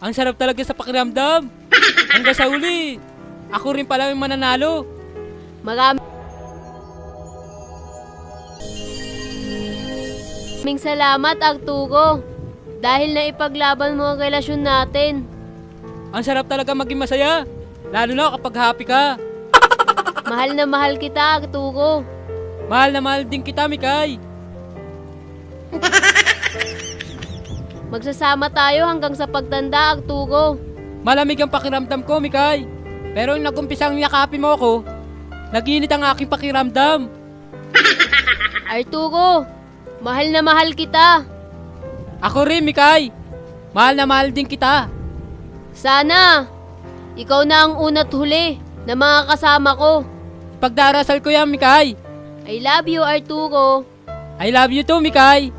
Ang sarap talaga sa pakiramdam. Hanggang sa uli, ako rin pala yung mananalo. Maraming salamat, Arturo. Dahil naipaglaban mo ang relasyon natin. Ang sarap talaga maging masaya. Lalo na kapag happy ka. Mahal na mahal kita, Arturo. Mahal na mahal din kita, Mikay. Magsasama tayo hanggang sa pagtanda, Arturo. Malamig ang pakiramdam ko, Mikay. Pero yung nag-umpisang yakapin mo ako, nag-init ang aking pakiramdam. Arturo, mahal na mahal kita. Ako rin, Mikay. Mahal na mahal din kita. Sana, ikaw na ang una't huli na mga kasama ko. Pagdarasal ko yan, Mikay. I love you, Arturo. I love you too, Mikay.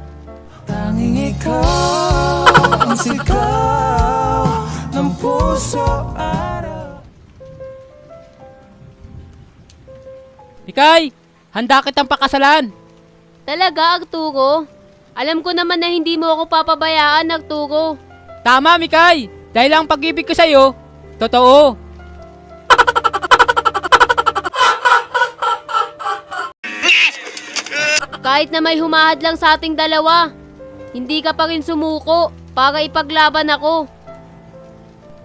Tanging ikaw ang sigaw ng puso araw. Mikay, handa kitang pakasalan. Talaga, Arturo? Alam ko naman na hindi mo ako papabayaan, Arturo. Tama, Mikay. Dahil ang pag-ibig ko sa'yo, totoo. Kahit na may humahad lang sa ating dalawa, hindi ka pa rin sumuko para ipaglaban ako.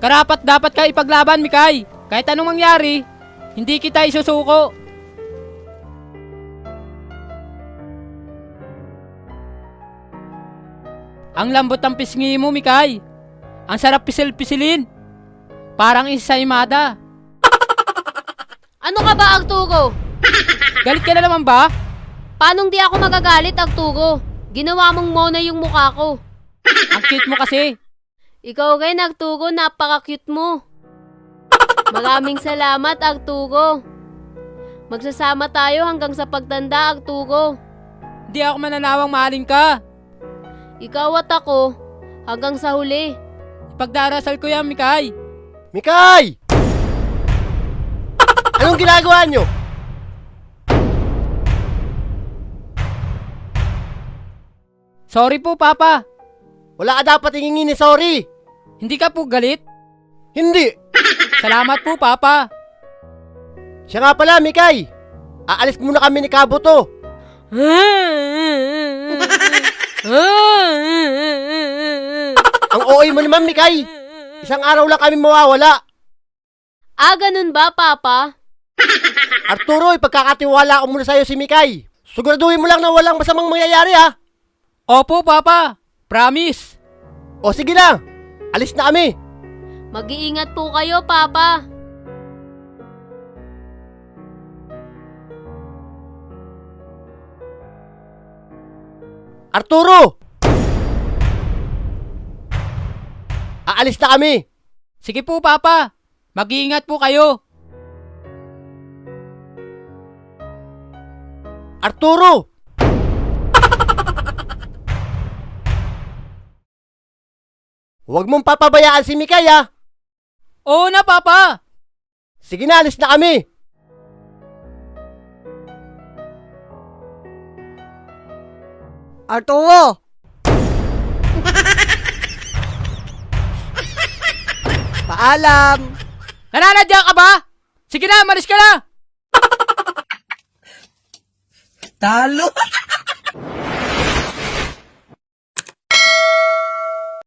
Karapat dapat ka ipaglaban, Mikay. Kahit anong mangyari, hindi kita isusuko. Ang lambot ng pisngi mo, Mikay. Ang sarap pisil-pisilin. Parang isaymada. Ano ka ba, Arturo? Galit ka na naman ba? Paanong di ako magagalit, Arturo? Ginawa mong mona yung mukha ko. Ang cute mo kasi. Ikaw rin, Arturo, napaka-cute mo. Maraming salamat, Arturo. Magsasama tayo hanggang sa pagtanda, Arturo. Hindi ako mananawang mahalin ka. Ikaw at ako, hanggang sa huli. Ipagdarasal ko yan, Mikay. Mikay! Anong ginagawa nyo? Sorry po, Papa. Wala ka dapat hingingin ni sorry. Hindi ka po galit? Hindi. Salamat po, Papa. Siya nga pala, Mikay. Aalis muna kami ni Kabuto. Ang OA mo naman, Mikay. Isang araw lang kami mawawala. Ganun ba, Papa? Arturo, ipagkakatiwala ko muna sa'yo si Mikay. Siguraduhin mo lang na walang masamang mangyayari, ha? Opo, Papa. Promise. O sige na. Alis na kami. Mag-iingat po kayo, Papa. Arturo! Aalis na kami. Sige po, Papa. Mag-iingat po kayo. Arturo! Huwag mong papabayaan si Mikay, ha? Oo na, Papa. Sige na, alis na kami. Arturo! Paalam! Nananadya ka ba? Sige na, malis ka na. Talo!